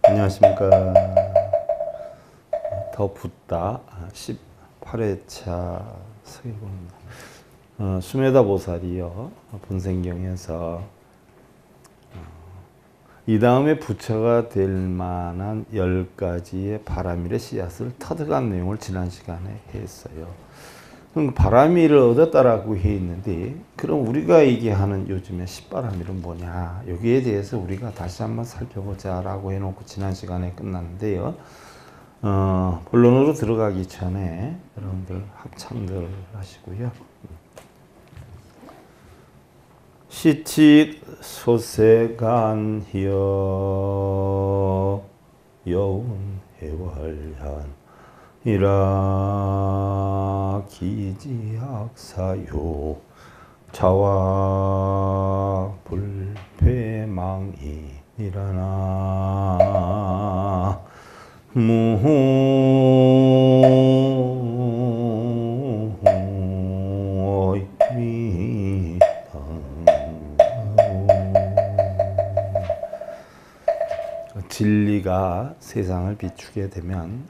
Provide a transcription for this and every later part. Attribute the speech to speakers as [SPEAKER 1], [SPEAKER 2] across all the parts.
[SPEAKER 1] 안녕하십니까. 더 붓다 18회차 서기공입니다. 수메다 보살이요 본생경에서 이 다음에 부처가 될 만한 10가지의 바라밀의 씨앗을 터득한 내용을 지난 시간에 했어요. 그럼 바라밀을 얻었다라고 해 있는데, 그럼 우리가 얘기하는 요즘에 십바라밀은 뭐냐, 여기에 대해서 우리가 다시 한번 살펴보자 라고 해놓고 지난 시간에 끝났는데요. 본론으로 들어가기 전에 여러분들 합창들 하시고요. 시칫 소세간히여 여운 해월한 이라 기지학사요 자와 불패망이 일어나 진리가 세상을 비추게 되면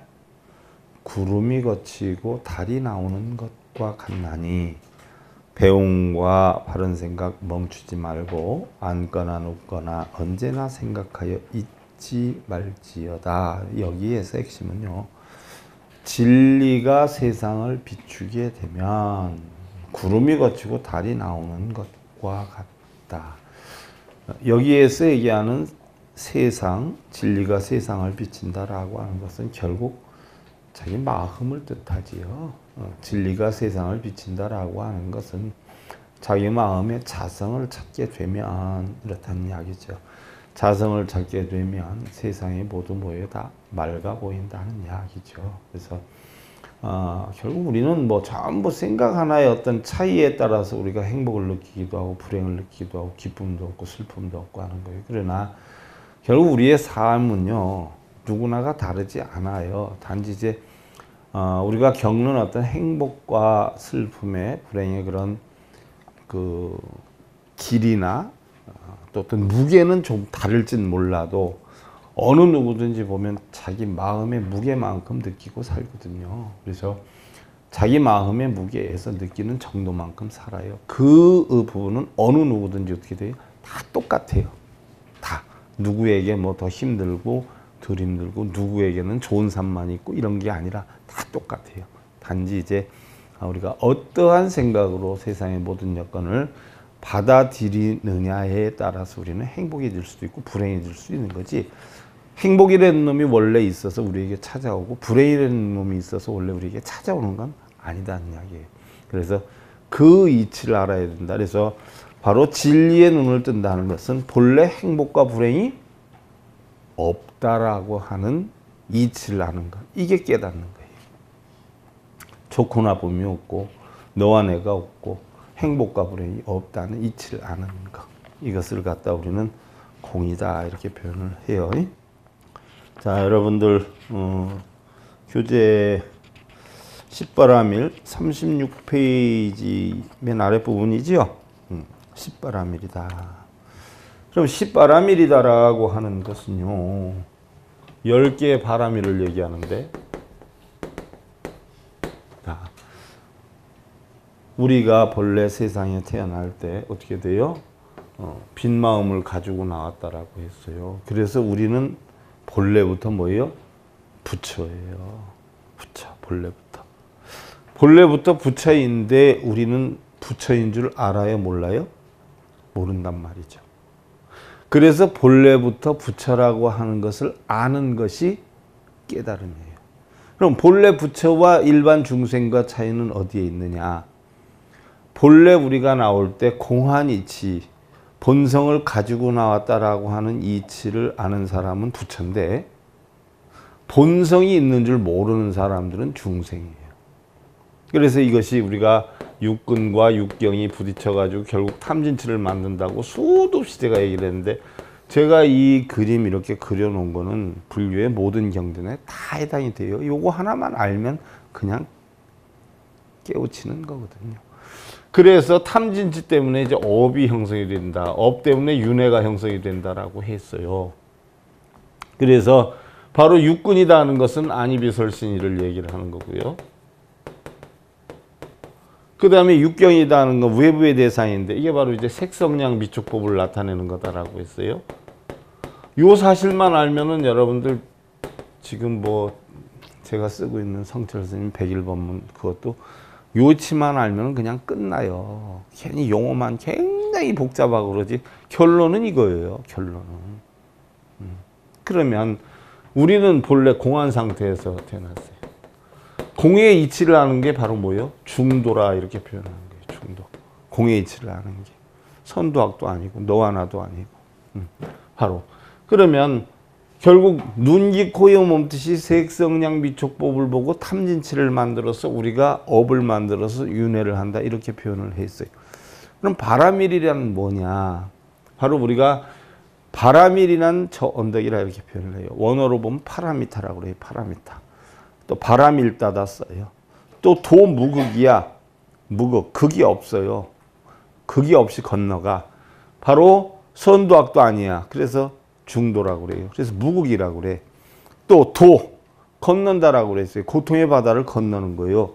[SPEAKER 1] 구름이 걷히고 달이 나오는 것과 같나니 배움과 바른 생각 멈추지 말고 앉거나 눕거나 언제나 생각하여 잊지 말지어다. 여기에서 핵심은요, 진리가 세상을 비추게 되면 구름이 걷히고 달이 나오는 것과 같다. 여기에서 얘기하는 세상, 진리가 세상을 비친다라고 하는 것은 결국 자기 마음을 뜻하지요. 진리가 세상을 비친다라고 하는 것은 자기 마음의 자성을 찾게 되면 이렇다는 이야기죠. 자성을 찾게 되면 세상이 모두 모여 다 맑아 보인다는 이야기죠. 그래서 결국 우리는 뭐 전부 생각 하나의 어떤 차이에 따라서 우리가 행복을 느끼기도 하고 불행을 느끼기도 하고 기쁨도 없고 슬픔도 없고 하는 거예요. 그러나 결국 우리의 삶은요, 누구나가 다르지 않아요. 단지 이제 우리가 겪는 어떤 행복과 슬픔의 불행의 그런 그 길이나 또 어떤 무게는 좀 다를진 몰라도 어느 누구든지 보면 자기 마음의 무게만큼 느끼고 살거든요. 그래서 자기 마음의 무게에서 느끼는 정도만큼 살아요. 그 부분은 어느 누구든지 어떻게 돼요? 다 똑같아요. 다. 누구에게 뭐 더 힘들고 덜 힘들고 누구에게는 좋은 삶만 있고 이런 게 아니라 다 똑같아요. 단지 이제 우리가 어떠한 생각으로 세상의 모든 여건을 받아들이느냐에 따라서 우리는 행복해질 수도 있고 불행해질 수도 있는 거지, 행복이라는 놈이 원래 있어서 우리에게 찾아오고 불행이라는 놈이 있어서 원래 우리에게 찾아오는 건 아니다는 이야기예요. 그래서 그 이치를 알아야 된다. 그래서 바로 진리의 눈을 뜬다는 것은 본래 행복과 불행이 없다라고 하는 이치를 아는 것, 이게 깨닫는 거예요. 좋고 나쁨이 없고 너와 내가 없고 행복과 불행이 없다는 이치를 아는 것, 이것을 갖다 우리는 공이다 이렇게 표현을 해요. 자, 여러분들 교재 십바라밀 36페이지 맨 아랫부분이지요. 십바라밀이다. 그럼 십바라밀이다라고 하는 것은요, 10개의 바라밀을 얘기하는데, 우리가 본래 세상에 태어날 때 어떻게 돼요? 빈 마음을 가지고 나왔다라고 했어요. 그래서 우리는 본래부터 뭐예요? 부처예요. 부처, 본래부터. 본래부터 부처인데 우리는 부처인 줄 알아요? 몰라요? 모른단 말이죠. 그래서 본래부터 부처라고 하는 것을 아는 것이 깨달음이에요. 그럼 본래 부처와 일반 중생과 차이는 어디에 있느냐? 본래 우리가 나올 때 공환이치, 본성을 가지고 나왔다라고 하는 이치를 아는 사람은 부처인데 본성이 있는 줄 모르는 사람들은 중생이에요. 그래서 이것이 우리가 육근과 육경이 부딪혀가지고 결국 탐진치를 만든다고 수도 없이 제가 얘기를 했는데, 제가 이 그림 이렇게 그려놓은 거는 불교의 모든 경전에 다 해당이 돼요. 요거 하나만 알면 그냥 깨우치는 거거든요. 그래서 탐진치 때문에 이제 업이 형성이 된다. 업 때문에 윤회가 형성이 된다라고 했어요. 그래서 바로 육근이다 하는 것은 안이비설신이를 얘기를 하는 거고요. 그 다음에 육경이다 하는 건 외부의 대상인데 이게 바로 이제 색성량 미촉법을 나타내는 거다라고 했어요. 요 사실만 알면은 여러분들 지금 뭐 제가 쓰고 있는 성철 스님 101법문 그것도 요치만 알면 그냥 끝나요. 괜히 용어만 굉장히 복잡하고 그러지 결론은 이거예요. 결론은. 그러면 우리는 본래 공한 상태에서 태어났어요. 공의 이치를 아는 게 바로 뭐예요? 중도라 이렇게 표현하는 거예요. 중도. 공의 이치를 아는 게. 선도학도 아니고 너와 나도 아니고. 바로. 그러면 결국 눈기 코여 몸뜻이 색성량 미촉법을 보고 탐진치를 만들어서 우리가 업을 만들어서 윤회를 한다 이렇게 표현을 했어요. 그럼 바라밀이란 뭐냐? 바로 우리가 바라밀이란 저 언덕이라 이렇게 표현을 해요. 원어로 보면 파라미타라고 그래요. 파라미타. 또 바람일다다 써요. 또 도무극이야. 무극. 극이 없어요. 극이 없이 건너가. 바로 선도학도 아니야. 그래서 중도라고 그래요. 그래서 무극이라고 그래. 또 도. 건넌다라고 그랬어요. 고통의 바다를 건너는 거예요.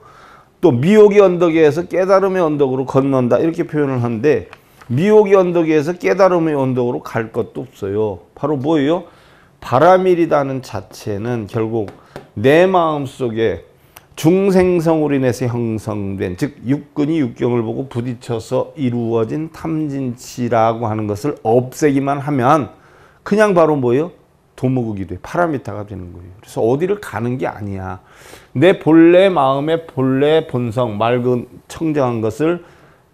[SPEAKER 1] 또 미혹의 언덕에서 깨달음의 언덕으로 건넌다. 이렇게 표현을 하는데 미혹의 언덕에서 깨달음의 언덕으로 갈 것도 없어요. 바로 뭐예요? 바라밀이라는 자체는 결국 내 마음속에 중생성으로 인해서 형성된, 즉 육근이 육경을 보고 부딪혀서 이루어진 탐진치라고 하는 것을 없애기만 하면 그냥 바로 뭐예요? 도무극이 돼. 파라미타가 되는 거예요. 그래서 어디를 가는 게 아니야. 내 본래 마음의 본래 본성, 맑은 청정한 것을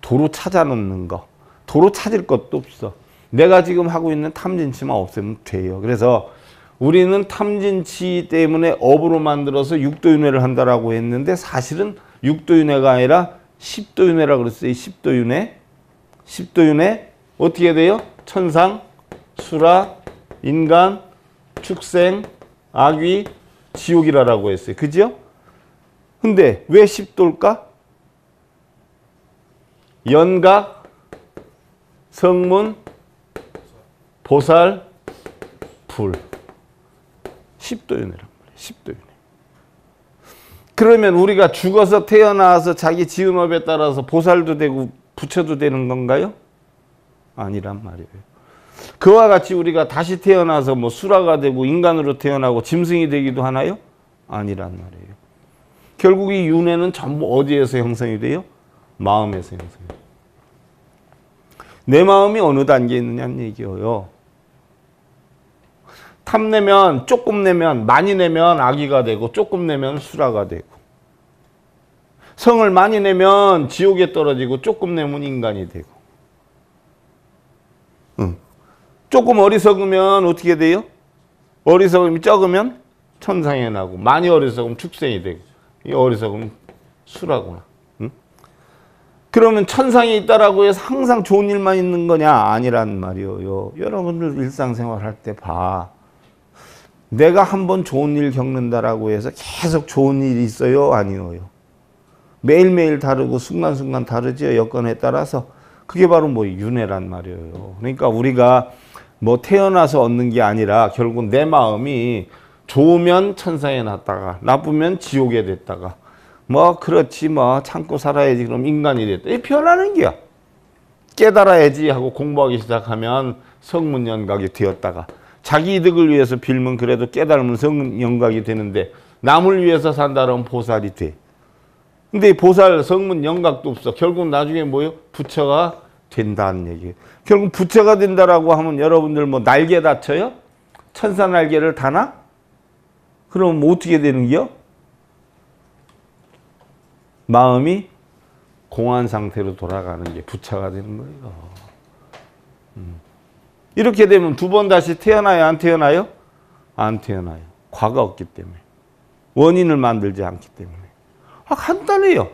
[SPEAKER 1] 도로 찾아놓는 거. 도로 찾을 것도 없어. 내가 지금 하고 있는 탐진치만 없애면 돼요. 그래서 우리는 탐진치 때문에 업으로 만들어서 육도윤회를 한다라고 했는데 사실은 육도윤회가 아니라 십도윤회라고 그랬어요. 십도윤회. 십도윤회 어떻게 돼요? 천상, 수라, 인간, 축생, 악귀, 지옥이라고 했어요. 그죠? 근데 왜 십도일까? 연각, 성문, 보살, 불. 십도윤회란 말이에요. 십도윤회. 그러면 우리가 죽어서 태어나서 자기 지은 업에 따라서 보살도 되고 부처도 되는 건가요? 아니란 말이에요. 그와 같이 우리가 다시 태어나서 뭐 수라가 되고 인간으로 태어나고 짐승이 되기도 하나요? 아니란 말이에요. 결국 이 윤회는 전부 어디에서 형성이 돼요? 마음에서 형성이 돼요. 내 마음이 어느 단계에 있느냐는 얘기예요. 탐내면 조금 내면 많이 내면 악의가 되고 조금 내면 수라가 되고 성을 많이 내면 지옥에 떨어지고 조금 내면 인간이 되고 조금 어리석으면 어떻게 돼요? 어리석음이 적으면 천상에 나고 많이 어리석으면 축생이 되고 이 어리석으면 수라구나. 그러면 천상에 있다라고 해서 항상 좋은 일만 있는 거냐? 아니란 말이에요. 여러분들 일상생활 할 때 봐. 내가 한번 좋은 일 겪는다라고 해서 계속 좋은 일이 있어요? 아니에요? 매일매일 다르고 순간순간 다르죠? 여건에 따라서. 그게 바로 뭐 윤회란 말이에요. 그러니까 우리가 뭐 태어나서 얻는 게 아니라 결국 내 마음이 좋으면 천상에 났다가 나쁘면 지옥에 됐다가 뭐 그렇지 뭐 참고 살아야지 그럼 인간이 됐다. 이 변하는 게야. 깨달아야지 하고 공부하기 시작하면 성문연각이 되었다가 자기 이득을 위해서 빌면 그래도 깨달으면 성연각이 되는데 남을 위해서 산다면 보살이 돼. 근데 보살, 성문, 영각도 없어. 결국 나중에 뭐예요? 부처가 된다는 얘기예요. 결국 부처가 된다라고 하면 여러분들 뭐 날개 다쳐요? 천사 날개를 다나? 그럼 뭐 어떻게 되는 게요? 마음이 공한 상태로 돌아가는 게 부처가 되는 거예요. 이렇게 되면 두 번 다시 태어나요? 안 태어나요? 안 태어나요. 과가 없기 때문에. 원인을 만들지 않기 때문에. 간단해요.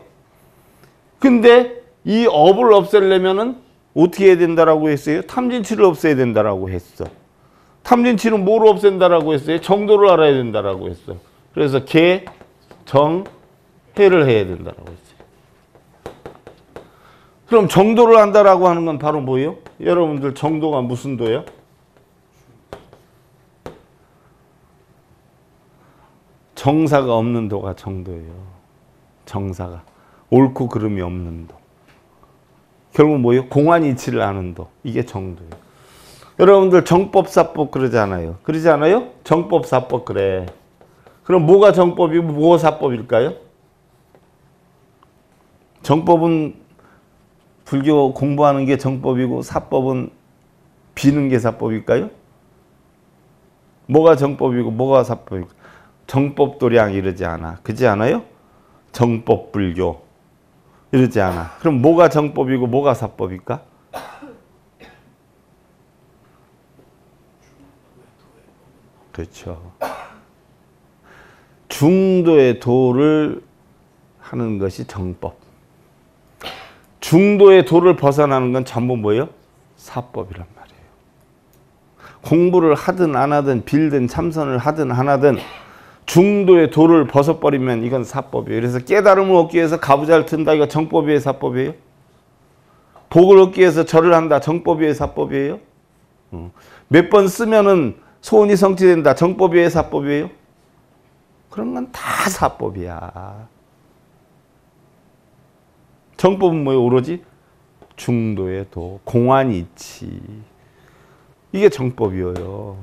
[SPEAKER 1] 근데 이 업을 없애려면은 어떻게 해야 된다라고 했어요? 탐진치를 없애야 된다라고 했어. 탐진치는 뭐로 없앤다라고 했어요? 정도를 알아야 된다라고 했어. 그래서 개, 정, 해를 해야 된다라고 했어요. 그럼 정도를 한다라고 하는 건 바로 뭐예요? 여러분들 정도가 무슨 도예요? 정사가 없는 도가 정도예요. 정사가. 옳고 그름이 없는 도. 결국 뭐예요? 공안이치를 아는 도. 이게 정도예요. 여러분들 정법사법 그러지 않아요? 그러지 않아요? 정법사법 그래. 그럼 뭐가 정법이고 뭐가 사법일까요? 정법은 불교 공부하는 게 정법이고 사법은 비는 게 사법일까요? 뭐가 정법이고 뭐가 사법일까요? 정법도량 이러지 않아. 그러지 않아요? 정법불교 이러지 않아. 그럼 뭐가 정법이고 뭐가 사법일까? 그렇죠. 중도의 도를 하는 것이 정법. 중도의 도를 벗어나는 건 전부 뭐예요? 사법이란 말이에요. 공부를 하든 안 하든 빌든 참선을 하든 안 하든 중도의 도를 벗어버리면 이건 사법이에요. 그래서 깨달음을 얻기 위해서 가부좌를 튼다. 이거 정법이에요? 사법이에요? 복을 얻기 위해서 절을 한다. 정법이에요? 사법이에요? 몇 번 쓰면은 소원이 성취된다. 정법이에요? 사법이에요? 그런 건 다 사법이야. 정법은 뭐예요? 오로지 중도의 도, 공안이치. 이게 정법이에요.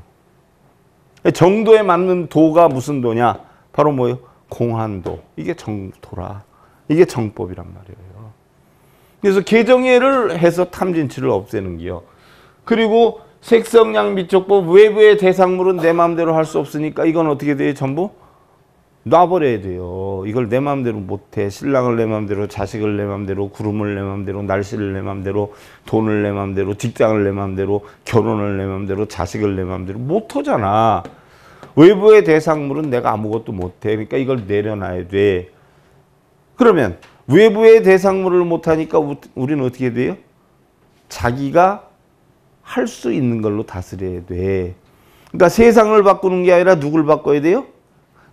[SPEAKER 1] 정도에 맞는 도가 무슨 도냐? 바로 뭐예요? 공안도. 이게 정도라. 이게 정법이란 말이에요. 그래서 개정예를 해서 탐진치를 없애는 게요. 그리고 색성양미촉법 외부의 대상물은 내 마음대로 할 수 없으니까 이건 어떻게 돼요? 전부 놔버려야 돼요. 이걸 내 마음대로 못해. 신랑을 내 마음대로, 자식을 내 마음대로, 구름을 내 마음대로, 날씨를 내 마음대로, 돈을 내 마음대로, 직장을 내 마음대로, 결혼을 내 마음대로, 자식을 내 마음대로 못하잖아. 외부의 대상물은 내가 아무것도 못해. 그러니까 이걸 내려놔야 돼. 그러면 외부의 대상물을 못하니까 우리는 어떻게 돼요? 자기가 할 수 있는 걸로 다스려야 돼. 그러니까 세상을 바꾸는 게 아니라 누굴 바꿔야 돼요?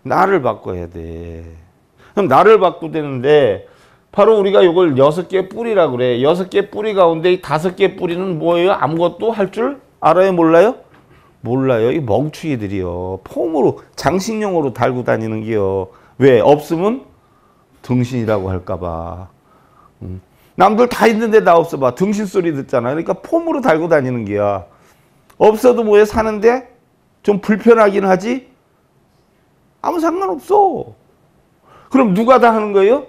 [SPEAKER 1] 나를 바꿔야 돼. 그럼 나를 바꾸되는데 바로 우리가 이걸 6개 뿌리라고 그래. 6개 뿌리 가운데 이 5개 뿌리는 뭐예요? 아무것도 할 줄 알아요? 몰라요? 몰라요. 이 멍충이들이요. 폼으로 장식용으로 달고 다니는 게요. 왜? 없으면 등신이라고 할까 봐. 남들 다 있는데 나 없어 봐. 등신 소리 듣잖아. 그러니까 폼으로 달고 다니는 게야. 없어도 뭐해? 사는데 좀 불편하긴 하지? 아무 상관없어. 그럼 누가 다 하는 거예요?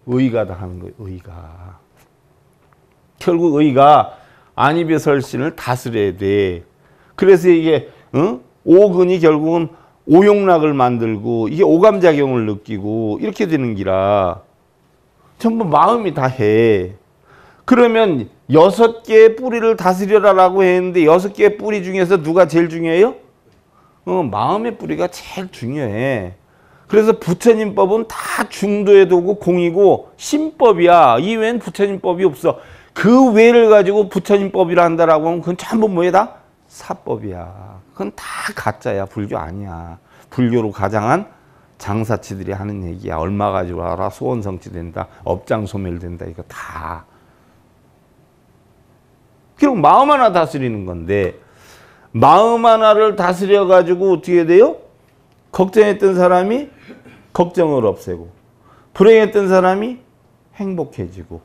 [SPEAKER 1] 의가 다 하는 거예요. 의가. 결국 의가 안입의 설신을 다스려야 돼. 그래서 이게 오근이 결국은 오용락을 만들고 이게 오감작용을 느끼고 이렇게 되는 기라. 전부 마음이 다 해. 그러면 6개의 뿌리를 다스려라라고 했는데 6개의 뿌리 중에서 누가 제일 중요해요? 마음의 뿌리가 제일 중요해. 그래서 부처님 법은 다 중도의 도고 공이고 신법이야. 이외엔 부처님 법이 없어. 그 외를 가지고 부처님 법이라 한다라고 하면 그건 전부 뭐야? 사법이야. 그건 다 가짜야. 불교 아니야. 불교로 가장한 장사치들이 하는 얘기야. 얼마 가지고 알아? 소원 성취된다. 업장 소멸된다. 이거 다. 결국 마음 하나 다스리는 건데 마음 하나를 다스려 가지고 어떻게 돼요? 걱정했던 사람이 걱정을 없애고 불행했던 사람이 행복해지고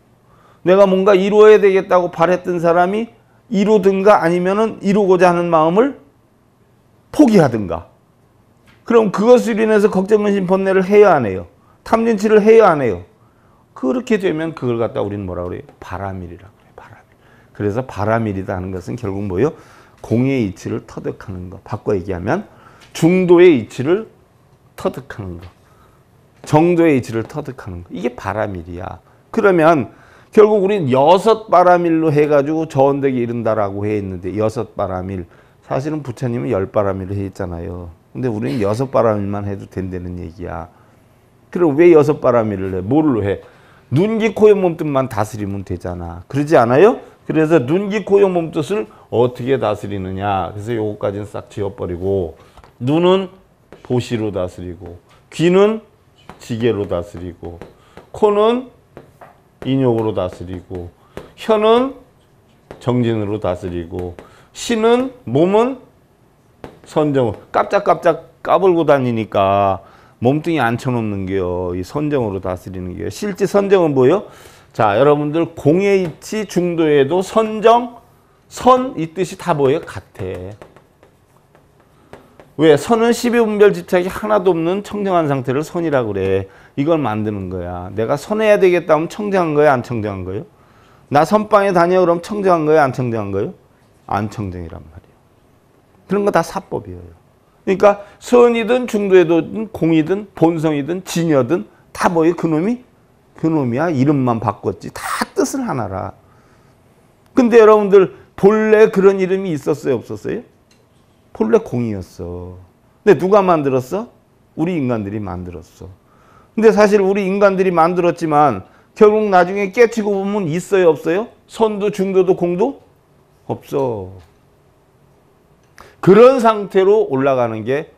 [SPEAKER 1] 내가 뭔가 이루어야 되겠다고 바랬던 사람이 이루든가 아니면은 이루고자 하는 마음을 포기하든가. 그럼 그것을 인해서 걱정, 근심, 번뇌를 해야 안 해요? 탐진치를 해야 안 해요? 그렇게 되면 그걸 갖다 우리는 뭐라 그래요? 바라밀이라고 그래요. 바라밀. 그래서 바라밀이다 하는 것은 결국 뭐예요? 공의 이치를 터득하는 거. 바꿔 얘기하면 중도의 이치를 터득하는 거. 정도의 이치를 터득하는 거. 이게 바라밀이야. 그러면 결국 우리는 6바라밀로 해가지고 저언덕에 이른다라고 해 있는데 6바라밀. 사실은 부처님은 10바라밀을 해 있잖아요. 근데 우리는 6바라밀만 해도 된다는 얘기야. 그럼 왜 6바라밀을 해? 뭘로 해? 눈, 귀, 코, 의 몸뜻만 다스리면 되잖아. 그러지 않아요? 그래서 눈, 귀, 코, 의 몸뜻을 어떻게 다스리느냐. 그래서 요거까지는 싹 지워버리고 눈은 보시로 다스리고 귀는 지게로 다스리고 코는 인욕으로 다스리고 혀는 정진으로 다스리고 신은 몸은 선정으로 깜짝깜짝 까불고 다니니까 몸뚱이 앉혀놓는 게요. 이 선정으로 다스리는 게요. 실제 선정은 뭐예요? 자, 여러분들 공의 이치 중도에도 선정, 선 이 뜻이 다 뭐예요? 같아. 왜? 선은 12분별 집착이 하나도 없는 청정한 상태를 선이라고 그래. 이걸 만드는 거야. 내가 선해야 되겠다 하면 청정한 거야? 안 청정한 거예요? 나 선방에 다녀 그럼 청정한 거예요? 안 청정한 거예요? 안 청정이란 말이에요. 그런 거 다 사법이에요. 그러니까 선이든 중도에든 공이든 본성이든 진여든 다 뭐예요? 그놈이야. 이름만 바꿨지. 다 뜻은 하나라. 근데 여러분들 본래 그런 이름이 있었어요? 없었어요? 본래 공이었어. 근데 누가 만들었어? 우리 인간들이 만들었어. 근데 사실 우리 인간들이 만들었지만 결국 나중에 깨치고 보면 있어요? 없어요? 선도 중도도 공도? 없어. 그런 상태로 올라가는 게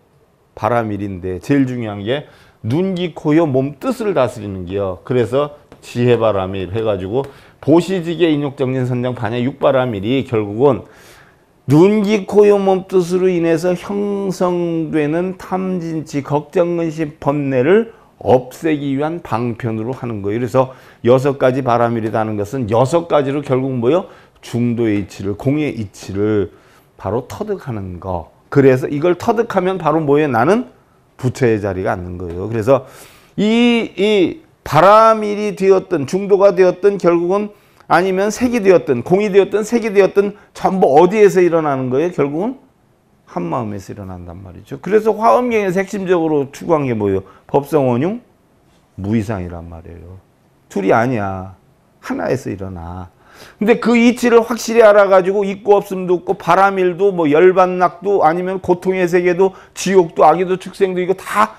[SPEAKER 1] 바라밀인데 제일 중요한 게 눈, 귀, 코, 혀, 몸 뜻을 다스리는 게요. 그래서 지혜바라밀 해가지고 보시지계, 인욕, 정진, 선정, 반야, 육바라밀이 결국은 눈, 귀, 코, 혀, 몸 뜻으로 인해서 형성되는 탐진치, 걱정, 근심, 번뇌를 없애기 위한 방편으로 하는 거예요. 그래서 6가지 바라밀이라는 것은 6가지로 결국 뭐요? 중도의 이치를, 공의 이치를 바로 터득하는 거. 그래서 이걸 터득하면 바로 뭐예요? 나는 부처의 자리가 앉는 거예요. 그래서 이 바라밀이 되었든 중도가 되었든 결국은 아니면 색이 되었든 공이 되었든 색이 되었든 전부 어디에서 일어나는 거예요? 결국은 한마음에서 일어난단 말이죠. 그래서 화엄경에서 핵심적으로 추구한 게 뭐예요? 법성원용 무이상이란 말이에요. 둘이 아니야. 하나에서 일어나. 근데 그 이치를 확실히 알아가지고 있고 없음도 없고 바라밀도 뭐 열반낙도 아니면 고통의 세계도 지옥도 아기도 축생도 이거 다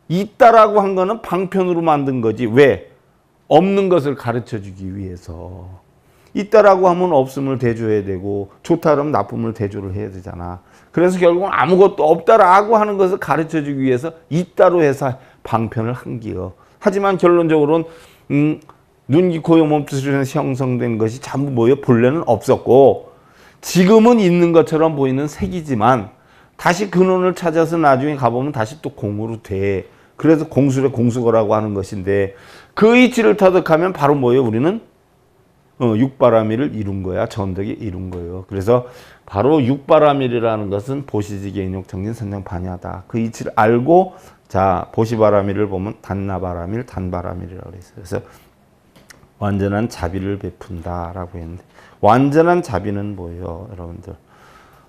[SPEAKER 1] 있다라고 한 거는 방편으로 만든 거지. 왜? 없는 것을 가르쳐 주기 위해서. 있다라고 하면 없음을 대조해야 되고 좋다 그러면 나쁨을 대조를 해야 되잖아. 그래서 결국은 아무것도 없다라고 하는 것을 가르쳐 주기 위해서 있다로 해서 방편을 한 기요. 하지만 결론적으로는 눈, 귀, 코, 혀, 몸 뜻으로 형성된 것이 전부 뭐예요? 본래는 없었고 지금은 있는 것처럼 보이는 색이지만 다시 근원을 찾아서 나중에 가보면 다시 또 공으로 돼. 그래서 공술의 공수거라고 하는 것인데 그 이치를 터득하면 바로 뭐예요? 우리는 육바라밀을 이룬 거야. 전덕이 이룬 거예요. 그래서 바로 육바라밀이라는 것은 보시지계, 인욕, 정진, 선정, 반야다. 그 이치를 알고 자 보시바라밀을 보면 단나바라밀, 단바라밀이라고 그랬어요. 그래서 완전한 자비를 베푼다라고 했는데 완전한 자비는 뭐예요, 여러분들?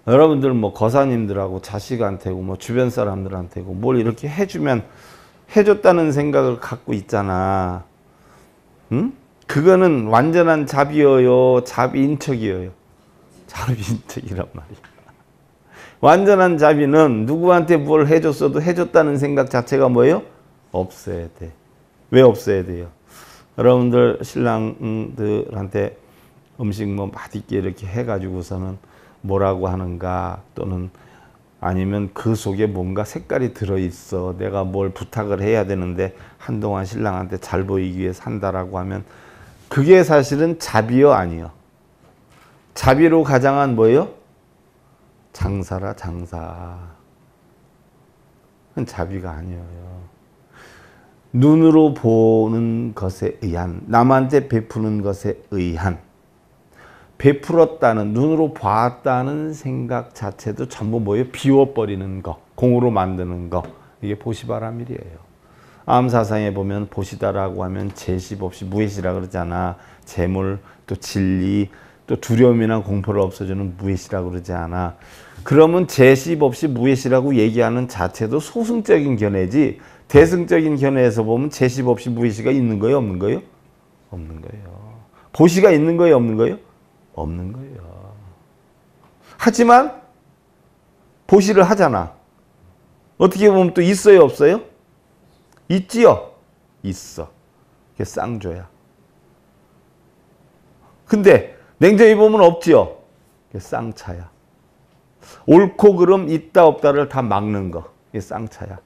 [SPEAKER 1] 여러분들 뭐 거사님들하고 자식한테고 뭐 주변 사람들한테고 뭘 이렇게 해주면 해줬다는 생각을 갖고 있잖아. 응? 그거는 완전한 자비여요, 자비인척이여요. 자비인척이란 말이야. 완전한 자비는 누구한테 뭘 해줬어도 해줬다는 생각 자체가 뭐예요? 없어야 돼. 왜 없어야 돼요? 여러분들 신랑들한테 음식 뭐 맛있게 이렇게 해가지고서는 뭐라고 하는가 또는 아니면 그 속에 뭔가 색깔이 들어있어. 내가 뭘 부탁을 해야 되는데 한동안 신랑한테 잘 보이기 위해서 한다라고 하면 그게 사실은 자비요 아니요? 자비로 가장한 뭐예요? 장사라 장사. 그건 자비가 아니에요. 눈으로 보는 것에 의한, 남한테 베푸는 것에 의한, 베풀었다는, 눈으로 봤다는 생각 자체도 전부 뭐예요? 비워버리는 거, 공으로 만드는 거. 이게 보시바라밀이에요. 암사상에 보면 보시다라고 하면 제십 없이 무해시라 그러잖아. 재물, 또 진리, 또 두려움이나 공포를 없애주는 무해시라고 그러지 않아. 그러면 제십 없이 무해시라고 얘기하는 자체도 소승적인 견해지, 대승적인 견해에서 보면 제십 없이 무해시가 있는 거예요, 없는 거예요? 없는 거예요. 보시가 있는 거예요, 없는 거예요? 없는 거예요. 하지만 보시를 하잖아. 어떻게 보면 또 있어요, 없어요? 있지요? 있어. 그게 쌍조야. 근데 냉정히 보면 없지요? 그게 쌍차야. 옳고 그름 있다 없다를 다 막는 거. 이게 쌍차야.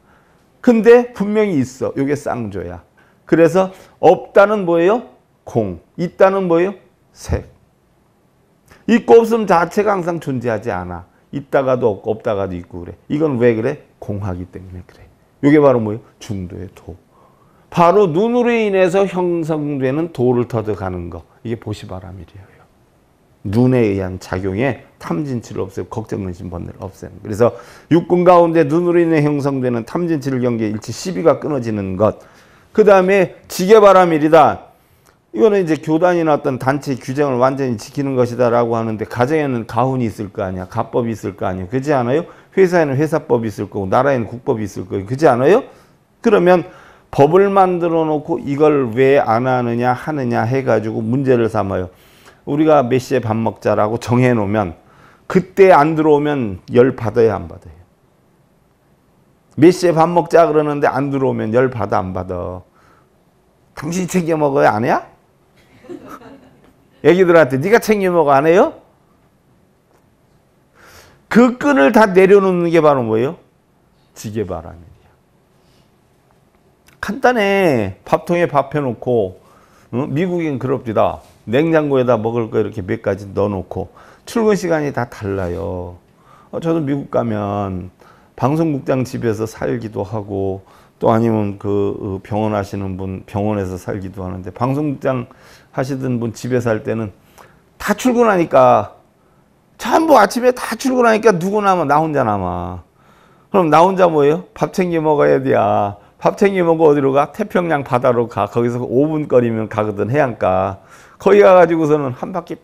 [SPEAKER 1] 근데 분명히 있어. 이게 쌍조야. 그래서 없다는 뭐예요? 공. 있다는 뭐예요? 색. 있고 없음 자체가 항상 존재하지 않아. 있다가도 없고 없다가도 있고 그래. 이건 왜 그래? 공하기 때문에 그래. 이게 바로 뭐예요? 중도의 도. 바로 눈으로 인해서 형성되는 도를 터득하는 거. 이게 보시바라밀이에요. 눈에 의한 작용에 탐진치를 없애고 걱정, 근심, 번뇌를 없애는 거. 그래서 육군 가운데 눈으로 인해 형성되는 탐진치를 경계 일치 시비가 끊어지는 것. 그 다음에 지게바라밀이다. 이거는 이제 교단이나 어떤 단체 규정을 완전히 지키는 것이다라고 하는데, 가정에는 가훈이 있을 거 아니야. 가법이 있을 거 아니야. 그렇지 않아요? 회사에는 회사법이 있을 거고, 나라에는 국법이 있을 거고, 그렇지 않아요? 그러면 법을 만들어 놓고 이걸 왜 안 하느냐 하느냐 해가지고 문제를 삼아요. 우리가 몇 시에 밥 먹자라고 정해 놓으면 그때 안 들어오면 열 받아야 안 받아요? 몇 시에 밥 먹자 그러는데 안 들어오면 열 받아 안 받아? 당신이 챙겨 먹어야 안 해야? 애기들한테 네가 챙겨 먹어 안 해요? 그 끈을 다 내려놓는 게 바로 뭐예요? 지게바라밀이야. 간단해. 밥통에 밥 해놓고, 미국인 그럽디다. 냉장고에다 먹을 거 이렇게 몇 가지 넣어놓고 출근 시간이 다 달라요. 저도 미국 가면 방송국장 집에서 살기도 하고, 또 아니면 그 병원 하시는 분 병원에서 살기도 하는데, 방송국장 하시던 분 집에 살 때는 다 출근하니까, 전부 아침에 다 출근하니까 누구 남아? 나 혼자 남아. 그럼 나 혼자 뭐예요? 밥 챙겨 먹어야 돼. 밥 챙겨 먹고 어디로 가? 태평양 바다로 가. 거기서 5분 거리면 가거든, 해안가. 거기 가가지고서는 한 바퀴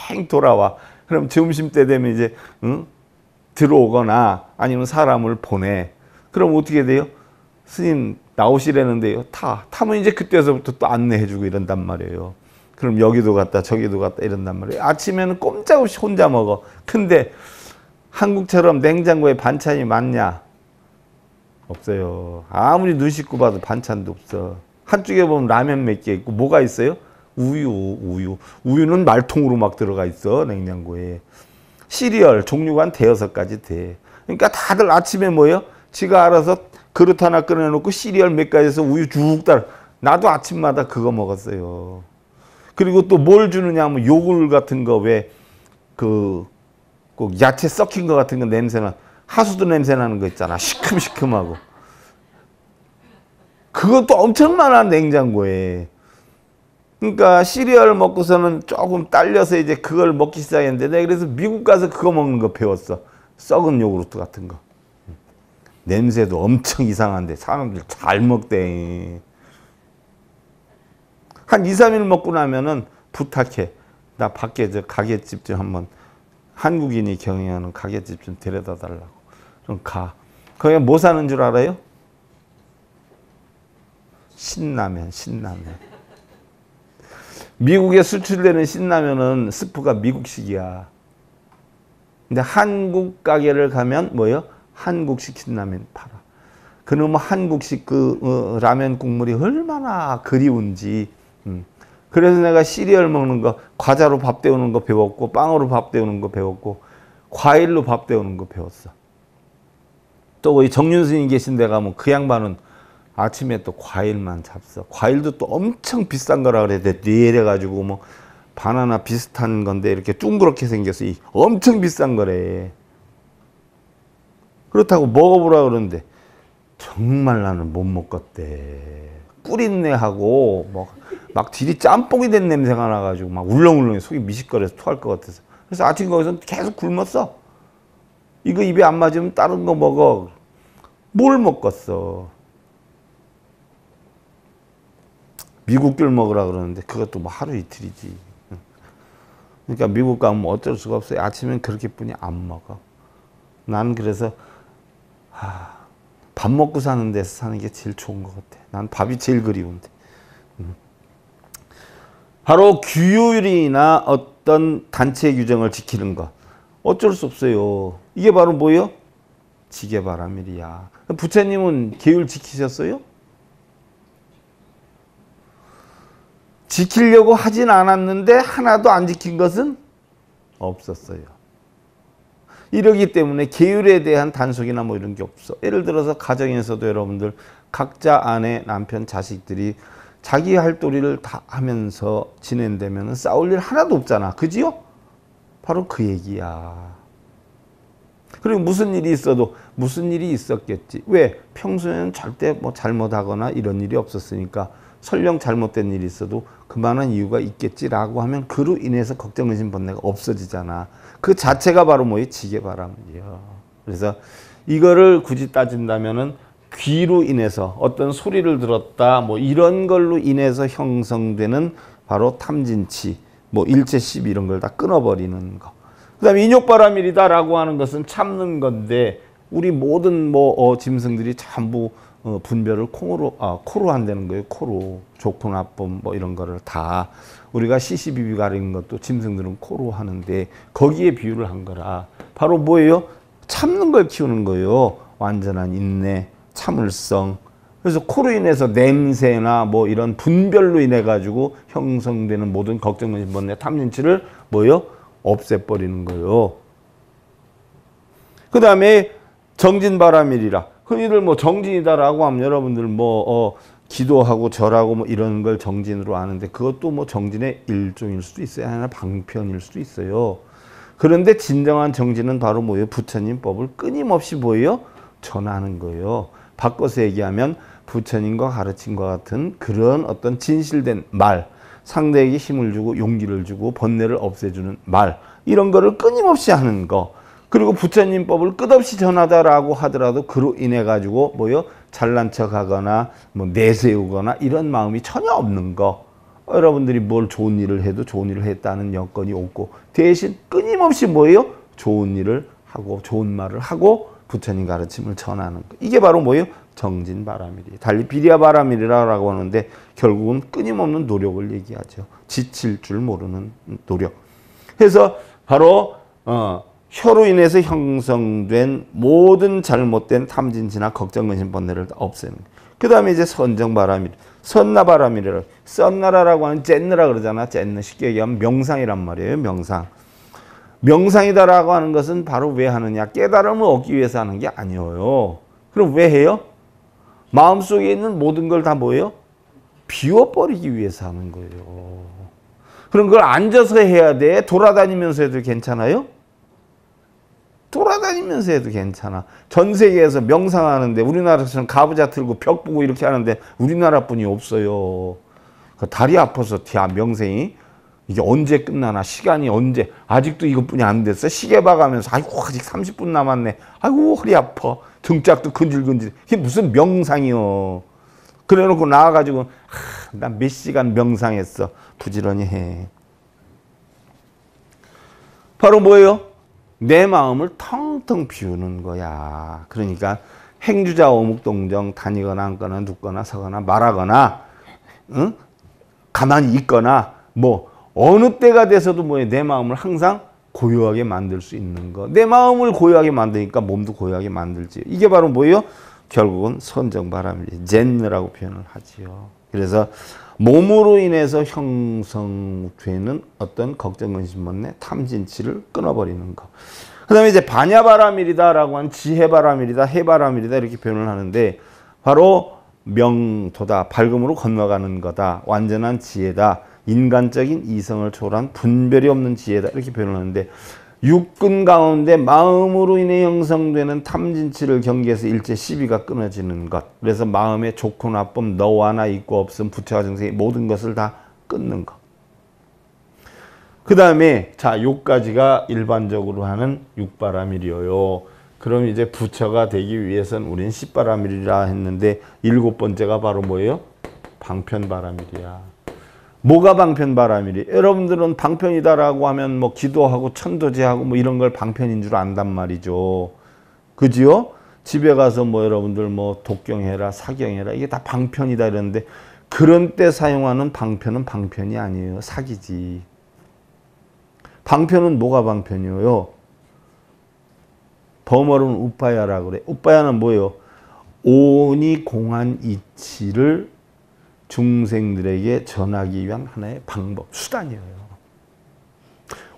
[SPEAKER 1] 뺑 돌아와. 그럼 점심때 되면 이제 들어오거나 아니면 사람을 보내. 그럼 어떻게 돼요? 스님 나오시라는데요. 타면 이제 그때서부터 또 안내해주고 이런단 말이에요. 그럼 여기도 갔다 저기도 갔다 이런단 말이에요. 아침에는 꼼짝없이 혼자 먹어. 근데 한국처럼 냉장고에 반찬이 많냐? 없어요. 아무리 눈 씻고 봐도 반찬도 없어. 한쪽에 보면 라면 몇 개 있고 뭐가 있어요? 우유는 말통으로 막 들어가 있어, 냉장고에. 시리얼 종류가 한 대여섯 가지 돼. 그러니까 다들 아침에 뭐예요? 지가 알아서 그릇 하나 꺼내놓고 시리얼 몇 가지에서 우유 쭉 따라. 나도 아침마다 그거 먹었어요. 그리고 또 뭘 주느냐 하면 요구르 같은 거, 왜 꼭 야채 썩힌 거 같은 거 냄새나, 하수도 냄새 나는 거 있잖아. 시큼시큼하고. 그것도 엄청 많아, 냉장고에. 그러니까 시리얼 먹고서는 조금 딸려서 이제 그걸 먹기 시작했는데, 내가 그래서 미국 가서 그거 먹는 거 배웠어. 썩은 요구르트 같은 거. 냄새도 엄청 이상한데 사람들 잘 먹대. 한 2, 3일 먹고 나면은 부탁해. 나 밖에 저 가게집 좀 한번, 한국인이 경영하는 가게집 좀 데려다 달라고. 좀 가. 거기 뭐 사는 줄 알아요? 신라면. 미국에 수출되는 신라면은 스프가 미국식이야. 근데 한국 가게를 가면 뭐예요? 한국식 신라면 팔아. 그놈의 한국식 라면 국물이 얼마나 그리운지. 그래서 내가 시리얼 먹는 거, 과자로 밥 데우는 거 배웠고, 빵으로 밥 데우는 거 배웠고, 과일로 밥 데우는 거 배웠어. 또 이 정윤 스님 계신 데 가면 그 양반은 아침에 또 과일만 잡숴. 과일도 또 엄청 비싼 거라 그래야 돼. 이래가지고 뭐 바나나 비슷한 건데 이렇게 둥그렇게 생겨서 엄청 비싼 거래. 그렇다고 먹어보라 그러는데 정말 나는 못 먹겠대. 꿀인내하고 막 질이 짬뽕이 된 냄새가 나가지고 막 울렁울렁해. 속이 미식거려서 토할 것 같아서. 그래서 아침 거기서 계속 굶었어. 이거 입에 안 맞으면 다른 거 먹어. 뭘 먹겠어. 미국귤 먹으라 그러는데 그것도 뭐 하루 이틀이지. 그러니까 미국 가면 뭐 어쩔 수가 없어요. 아침엔 그렇게뿐이 안 먹어. 나는 그래서 밥 먹고 사는 데서 사는 게 제일 좋은 것 같아. 난 밥이 제일 그리운데. 바로 규율이나 어떤 단체 규정을 지키는 것. 어쩔 수 없어요. 이게 바로 뭐예요? 지계바라밀이야. 부처님은 계율 지키셨어요? 지키려고 하진 않았는데 하나도 안 지킨 것은 없었어요. 이러기 때문에 계율에 대한 단속이나 뭐 이런 게 없어. 예를 들어서 가정에서도 여러분들 각자 아내, 남편, 자식들이 자기 할 도리를 다 하면서 지낸다면 싸울 일 하나도 없잖아. 그지요? 바로 그 얘기야. 그리고 무슨 일이 있어도 무슨 일이 있었겠지. 왜? 평소에는 절대 뭐 잘못하거나 이런 일이 없었으니까 설령 잘못된 일이 있어도 그만한 이유가 있겠지라고 하면 그로 인해서 걱정, 의심, 번뇌가 없어지잖아. 그 자체가 바로 뭐예요? 지계바람이에요. 그래서 이거를 굳이 따진다면은 귀로 인해서 어떤 소리를 들었다 뭐 이런 걸로 인해서 형성되는 바로 탐진치 뭐 일체십 이런 걸 다 끊어버리는 거. 그 다음에 인욕바라밀이다라고 하는 것은 참는 건데 우리 모든 뭐 짐승들이 전부 분별을 코로 한다는 거예요. 코로. 좋고 나쁨 뭐 이런 거를 다 우리가 시시비비 가리는 것도 짐승들은 코로 하는데 거기에 비유를 한 거라. 바로 뭐예요? 참는 걸 키우는 거예요. 완전한 인내, 참을성. 그래서 코로 인해서 냄새나 뭐 이런 분별로 인해 가지고 형성되는 모든 걱정, 의심, 번뇌, 탐진치를 뭐예요? 없애버리는 거예요. 그 다음에 정진바라밀이라. 흔히들 뭐 정진이다라고 하면 여러분들 뭐 기도하고 절하고 뭐 이런 걸 정진으로 아는데 그것도 뭐 정진의 일종일 수도 있어요. 하나 방편일 수도 있어요. 그런데 진정한 정진은 바로 뭐예요? 부처님 법을 끊임없이 뭐예요? 전하는 거예요. 바꿔서 얘기하면 부처님과 가르침과 같은 그런 어떤 진실된 말, 상대에게 힘을 주고 용기를 주고 번뇌를 없애주는 말, 이런 거를 끊임없이 하는 거. 그리고 부처님 법을 끝없이 전하다라고 하더라도 그로 인해 가지고 뭐요? 잘난 척하거나 뭐 내세우거나 이런 마음이 전혀 없는 거. 여러분들이 뭘 좋은 일을 해도 좋은 일을 했다는 여건이 없고 대신 끊임없이 뭐예요? 좋은 일을 하고 좋은 말을 하고 부처님 가르침을 전하는 거. 이게 바로 뭐예요? 정진바라밀이에요. 달리 비리아바라밀이라고 하는데 결국은 끊임없는 노력을 얘기하죠. 지칠 줄 모르는 노력. 그래서 바로 혀로 인해서 형성된 모든 잘못된 탐진치나 걱정, 의심, 번뇌를 없애는 거예요. 그 다음에 이제 선정바라밀, 선나바라밀이라고. 썬나라라고 하는 젠느라 그러잖아. 젠느 쉽게 얘기하면 명상이란 말이에요. 명상. 명상이다라고 하는 것은 바로 왜 하느냐? 깨달음을 얻기 위해서 하는 게 아니에요. 그럼 왜 해요? 마음속에 있는 모든 걸 다 뭐예요? 비워버리기 위해서 하는 거예요. 그럼 그걸 앉아서 해야 돼? 돌아다니면서 해도 괜찮아요? 돌아다니면서 해도 괜찮아. 전 세계에서 명상하는데 우리나라처럼 가부좌 틀고 벽 보고 이렇게 하는데 우리나라뿐이 없어요. 다리 아파서 명생이 이게 언제 끝나나 시간이 언제 아직도 이것뿐이 안 됐어. 시계 봐가면서 아이고 아직 30분 남았네. 아이고 허리 아파. 등짝도 근질근질. 이게 무슨 명상이요. 그래놓고 나와가지고 난 몇 시간 명상했어. 부지런히 해. 바로 뭐예요? 내 마음을 텅텅 비우는 거야. 그러니까 행주자 오묵동정 다니거나 앉거나 눕거나 서거나 말하거나 응? 가만히 있거나 뭐 어느 때가 돼서도 뭐예요? 내 마음을 항상 고요하게 만들 수 있는 거. 내 마음을 고요하게 만드니까 몸도 고요하게 만들지. 이게 바로 뭐예요? 결국은 선정바람이 젠느라고 표현을 하지요. 그래서 몸으로 인해서 형성되는 어떤 걱정, 근심, 번뇌, 탐진치를 끊어버리는 거. 그 다음에 이제 반야바라밀이다라고 하는 지혜바라밀이다, 해바라밀이다 이렇게 표현을 하는데 바로 명도다, 밝음으로 건너가는 거다, 완전한 지혜다, 인간적인 이성을 초월한 분별이 없는 지혜다 이렇게 표현을 하는데 육근 가운데 마음으로 인해 형성되는 탐진치를 경계해서 일체 시비가 끊어지는 것. 그래서 마음의 좋고 나쁨, 너와 나 있고 없음, 부처와 정생의 모든 것을 다 끊는 것. 그 다음에 자 요까지가 일반적으로 하는 육바라밀이에요. 그럼 이제 부처가 되기 위해서는 우리는 십바라밀이라 했는데 일곱 번째가 바로 뭐예요? 방편바라밀이야. 뭐가 방편바라밀이? 여러분들은 방편이다라고 하면 뭐 기도하고 천도제하고 뭐 이런 걸 방편인 줄 안단 말이죠. 그지요? 집에 가서 뭐 여러분들 뭐 독경해라, 사경해라 이게 다 방편이다 이러는데 그런 때 사용하는 방편은 방편이 아니에요. 사기지. 방편은 뭐가 방편이에요? 범어로는 우빠야라 그래. 우빠야는 뭐예요? 오온이 공한 이치를 중생들에게 전하기 위한 하나의 방법, 수단이에요.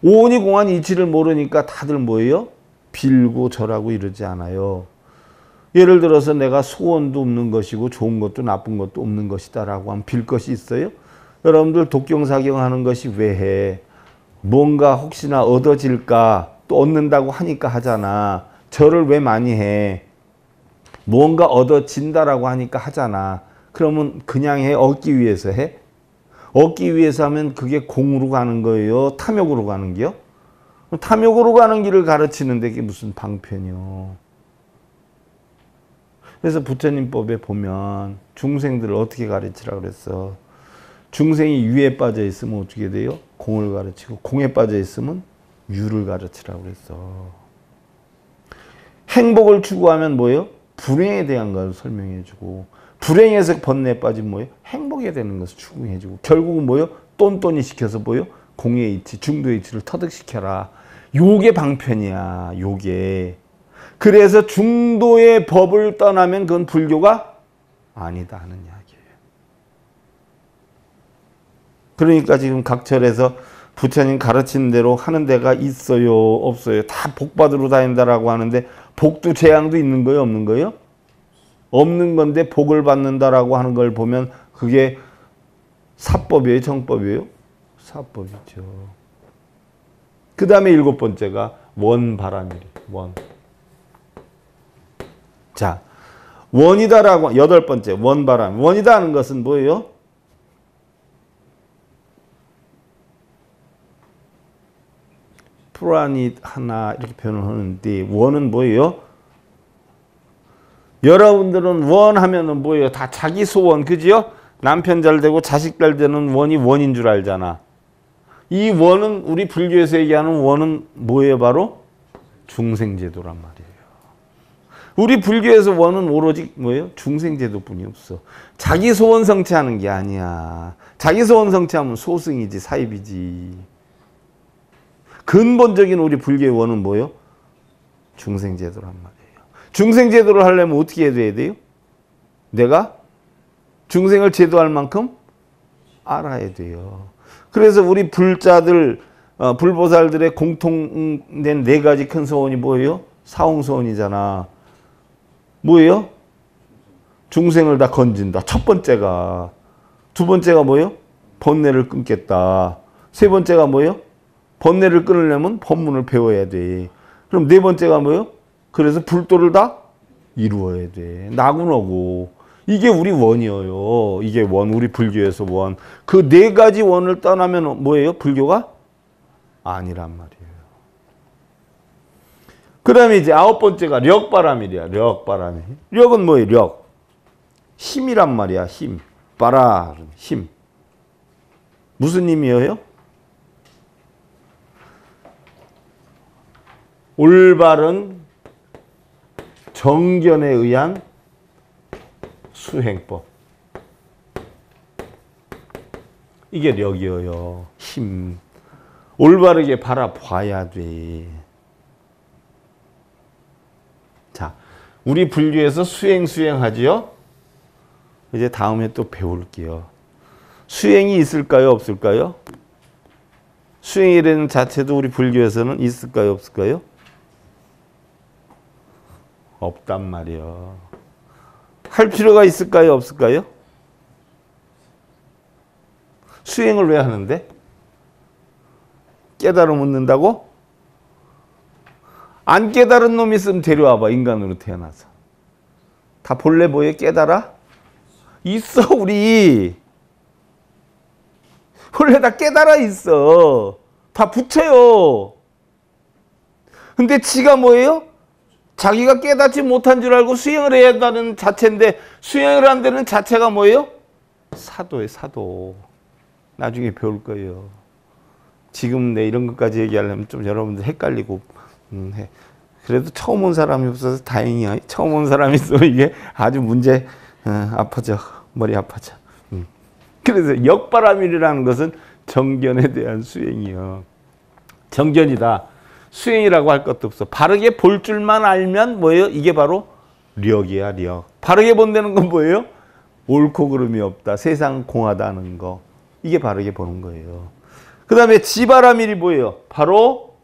[SPEAKER 1] 오온이 공한 이치를 모르니까 다들 뭐예요? 빌고 절하고 이러지 않아요. 예를 들어서 내가 소원도 없는 것이고 좋은 것도 나쁜 것도 없는 것이다 라고 하면 빌 것이 있어요? 여러분들 독경사경 하는 것이 왜 해? 뭔가 혹시나 얻어질까 또 얻는다고 하니까 하잖아. 절을 왜 많이 해? 뭔가 얻어진다라고 하니까 하잖아. 그러면 그냥 해? 얻기 위해서 해? 얻기 위해서 하면 그게 공으로 가는 거예요? 탐욕으로 가는 게요? 탐욕으로 가는 길을 가르치는데 이게 무슨 방편이요? 그래서 부처님법에 보면 중생들을 어떻게 가르치라 그랬어? 중생이 유에 빠져 있으면 어떻게 돼요? 공을 가르치고 공에 빠져 있으면 유를 가르치라 그랬어. 행복을 추구하면 뭐예요? 불행에 대한 걸 설명해주고 불행에서 번뇌에 빠지면 뭐예요? 행복에 되는 것을 추구해주고 결국은 뭐예요? 똔똔이 시켜서 뭐예요? 공의 이치, 중도의 이치를 터득시켜라. 요게 방편이야. 요게. 그래서 중도의 법을 떠나면 그건 불교가 아니다 하는 이야기예요. 그러니까 지금 각 절에서 부처님 가르치는 대로 하는 데가 있어요? 없어요? 다 복받으러 다닌다라고 하는데 복도 재앙도 있는 거예요? 없는 거예요? 없는 건데 복을 받는다라고 하는 걸 보면 그게 사법이에요? 정법이에요? 사법이죠. 그 다음에 7번째가 원바라밀. 원. 자, 원이다라고 8번째 원바람. 원이다 하는 것은 뭐예요? 프라닛 하나 이렇게 표현을 하는데 원은 뭐예요? 여러분들은 원 하면은 뭐예요? 다 자기 소원, 그지요? 남편 잘 되고 자식 잘 되는 원이 원인 줄 알잖아. 이 원은 우리 불교에서 얘기하는 원은 뭐예요? 바로 중생제도란 말이에요. 우리 불교에서 원은 오로지 뭐예요? 중생제도뿐이 없어. 자기 소원 성취하는 게 아니야. 자기 소원 성취하면 소승이지, 사입이지. 근본적인 우리 불교의 원은 뭐예요? 중생제도란 말이에요. 중생제도를 하려면 어떻게 해야 돼요? 내가 중생을 제도할 만큼 알아야 돼요. 그래서 우리 불자들, 불보살들의 공통된 4가지 큰 소원이 뭐예요? 사홍소원이잖아. 뭐예요? 중생을 다 건진다. 첫 번째가. 두 번째가 뭐예요? 번뇌를 끊겠다. 세 번째가 뭐예요? 번뇌를 끊으려면 법문을 배워야 돼. 그럼 4번째가 뭐예요? 그래서 불도를 다 이루어야 돼. 나군하고. 이게 우리 원이에요. 이게 원, 우리 불교에서 원. 그 4가지 원을 떠나면 뭐예요? 불교가 아니란 말이에요. 그 다음에 이제 9번째가 력바라밀이야. 력바라밀. 력은 뭐예요? 력. 힘이란 말이야. 힘. 바라. 힘. 무슨 힘이에요? 올바른 정견에 의한 수행법. 이게 력이에요. 힘. 올바르게 바라봐야 돼. 자, 우리 불교에서 수행하지요? 이제 다음에 또 배울게요. 수행이 있을까요? 없을까요? 수행이라는 자체도 우리 불교에서는 있을까요? 없을까요? 없단 말이에요. 할 필요가 있을까요? 없을까요? 수행을 왜 하는데? 깨달음 얻는다고? 안 깨달은 놈이 있으면 데려와봐. 인간으로 태어나서. 다 본래 뭐에 깨달아? 있어 우리. 원래 다 깨달아 있어. 다 부처요. 근데 지가 뭐예요? 자기가 깨닫지 못한 줄 알고 수행을 해야 한다는 자체인데 수행을 한다는 자체가 뭐예요? 사도에 사도. 나중에 배울 거예요. 지금 내 이런 것까지 얘기하려면 좀 여러분들 헷갈리고 해. 그래도 처음 온 사람이 없어서 다행이야. 처음 온 사람이 있으면 이게 아주 문제 아파져. 머리 아파져. 그래서 역바라밀이라는 것은 정견에 대한 수행이요. 정견이다. 수행이라고 할 것도 없어. 바르게 볼 줄만 알면 뭐예요? 이게 바로 력이야, 력. 바르게 본다는 건 뭐예요? 옳고 그름이 없다. 세상 공하다는 거. 이게 바르게 보는 거예요. 그 다음에 지바라밀이 뭐예요? 바로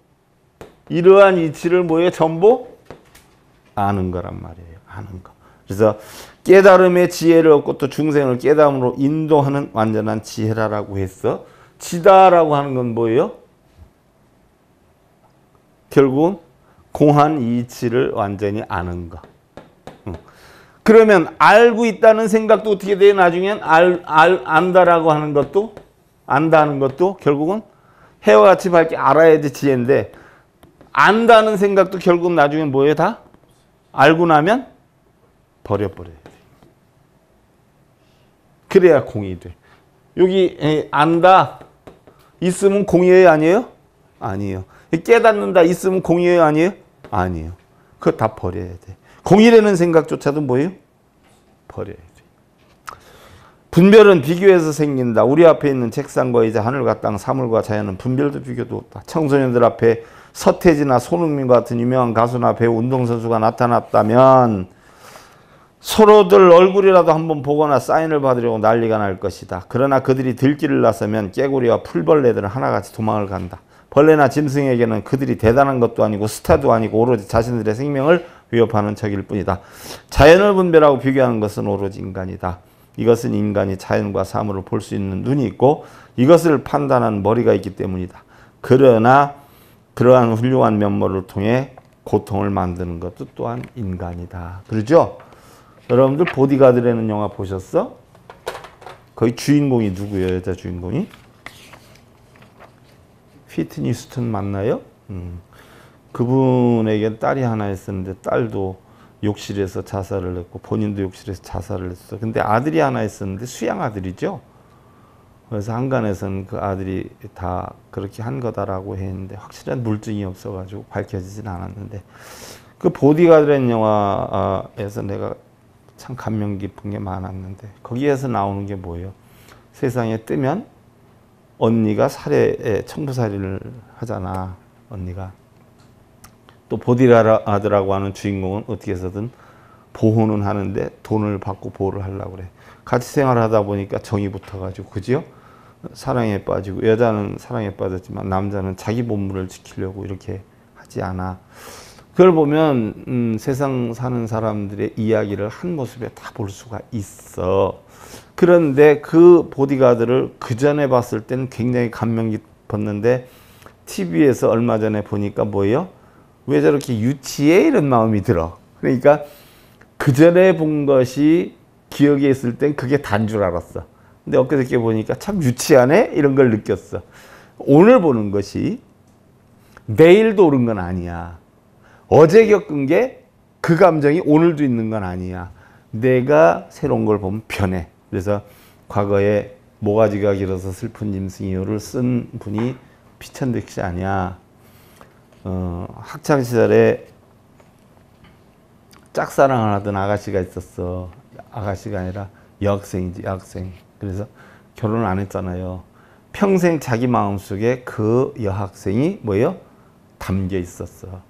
[SPEAKER 1] 이러한 이치를 뭐예요? 전부 아는 거란 말이에요. 아는 거. 그래서 깨달음의 지혜를 얻고 또 중생을 깨달음으로 인도하는 완전한 지혜라고 했어. 지다라고 하는 건 뭐예요? 결국은 공한 이치를 완전히 아는 거. 그러면 알고 있다는 생각도 어떻게 돼요? 나중엔 안다라고 하는 것도, 안다는 것도 결국은 해와 같이 밝게 알아야 돼 지혜인데, 안다는 생각도 결국 나중엔 뭐예요? 다 알고 나면 버려버려야 돼. 그래야 공이 돼. 여기 안다 있으면 공이에요? 아니에요? 아니에요. 깨닫는다 있으면 공이에요? 아니에요? 아니에요. 그거 다 버려야 돼. 공이라는 생각조차도 뭐예요? 버려야 돼. 분별은 비교해서 생긴다. 우리 앞에 있는 책상과 이제 하늘과 땅, 사물과 자연은 분별도 비교도 없다. 청소년들 앞에 서태지나 손흥민과 같은 유명한 가수나 배우, 운동선수가 나타났다면 서로들 얼굴이라도 한번 보거나 사인을 받으려고 난리가 날 것이다. 그러나 그들이 들길을 나서면 깨구리와 풀벌레들은 하나같이 도망을 간다. 벌레나 짐승에게는 그들이 대단한 것도 아니고 스타도 아니고 오로지 자신들의 생명을 위협하는 적일 뿐이다. 자연을 분별하고 비교하는 것은 오로지 인간이다. 이것은 인간이 자연과 사물을 볼 수 있는 눈이 있고 이것을 판단하는 머리가 있기 때문이다. 그러나 그러한 훌륭한 면모를 통해 고통을 만드는 것도 또한 인간이다. 그러죠? 여러분들 보디가드라는 영화 보셨어? 거기 주인공이 누구예요? 여자 주인공이? 휘트니 휴스턴 맞나요? 그분에게 딸이 하나 있었는데 딸도 욕실에서 자살을 했고 본인도 욕실에서 자살을 했어. 근데 아들이 하나 있었는데 수양 아들이죠. 그래서 한간에서는 그 아들이 다 그렇게 한 거다라고 했는데 확실한 물증이 없어가지고 밝혀지진 않았는데 그 보디가드라는 영화에서 내가 참 감명 깊은 게 많았는데 거기에서 나오는 게 뭐예요? 세상에 뜨면 언니가 청부살이를 하잖아. 언니가. 또 보디가드라고 하는 주인공은 어떻게 해서든 보호는 하는데 돈을 받고 보호를 하려고 그래. 같이 생활하다 보니까 정이 붙어가지고 그죠? 사랑에 빠지고 여자는 사랑에 빠졌지만 남자는 자기 본분을 지키려고 이렇게 하지 않아. 그걸 보면 세상 사는 사람들의 이야기를 한 모습에 다 볼 수가 있어. 그런데 그 보디가드를 그 전에 봤을 때는 굉장히 감명 깊었는데 TV에서 얼마 전에 보니까 뭐예요? 왜 저렇게 유치해? 이런 마음이 들어. 그러니까 그 전에 본 것이 기억에 있을 땐 그게 단 줄 알았어. 근데 엊그저께 보니까 참 유치하네? 이런 걸 느꼈어. 오늘 보는 것이 내일도 옳은 건 아니야. 어제 겪은 게 그 감정이 오늘도 있는 건 아니야. 내가 새로운 걸 보면 변해. 그래서 과거에 모가지가 길어서 슬픈 짐승이요를 쓴 분이 피천득 씨 아니야. 학창시절에 짝사랑을 하던 아가씨가 있었어. 아가씨가 아니라 여학생이지, 여학생. 그래서 결혼을 안 했잖아요. 평생 자기 마음속에 그 여학생이 뭐예요? 담겨 있었어.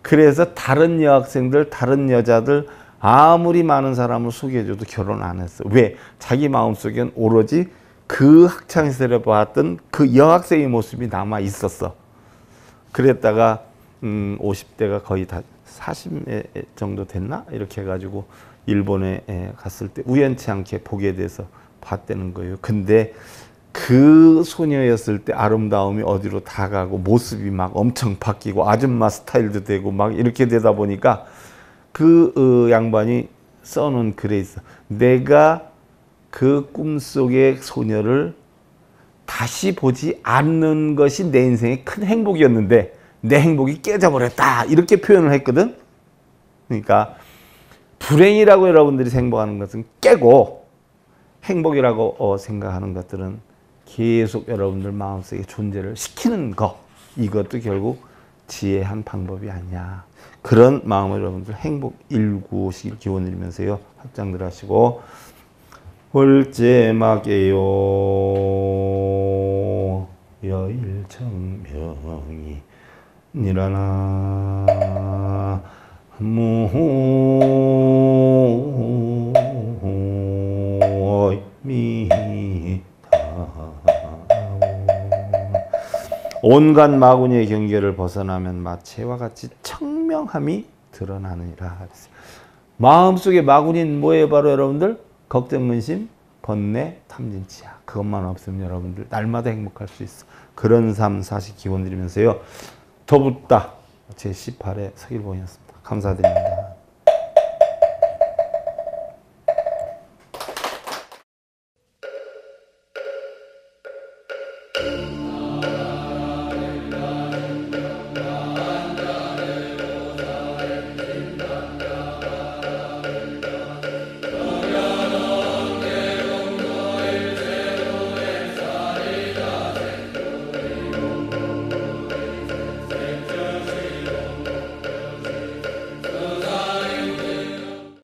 [SPEAKER 1] 그래서 다른 여학생들, 다른 여자들 아무리 많은 사람을 소개해줘도 결혼 안 했어. 왜? 자기 마음속엔 오로지 그 학창시절에 봤던 그 여학생의 모습이 남아 있었어. 그랬다가 50대가 거의 다 40 정도 됐나? 이렇게 해가지고 일본에 갔을 때 우연치 않게 보게 돼서 봤다는 거예요. 근데 그 소녀였을 때 아름다움이 어디로 다 가고 모습이 막 엄청 바뀌고 아줌마 스타일도 되고 막 이렇게 되다 보니까 그 양반이 써놓은 글에 있어. 내가 그 꿈속의 소녀를 다시 보지 않는 것이 내 인생의 큰 행복이었는데 내 행복이 깨져버렸다. 이렇게 표현을 했거든. 그러니까 불행이라고 여러분들이 생각하는 것은 깨고 행복이라고 생각하는 것들은 계속 여러분들 마음속에 존재를 시키는 것, 이것도 결국 지혜의 한 방법이 아니냐. 그런 마음을 여러분들 행복 일구시길 기원 드리면서요. 합장들 하시고 월제막에요 여일청명이 니라나 무미타 온갖 마구니의 경계를 벗어나면 마체와 같이 청명함이 드러나느니라. 마음속에 마구니는 뭐예요? 바로 여러분들 걱정, 근심, 번뇌, 탐진치야. 그것만 없으면 여러분들 날마다 행복할 수 있어. 그런 삶 사실 기원 드리면서요. 더붓다 제18회 서길봉이었습니다. 감사드립니다.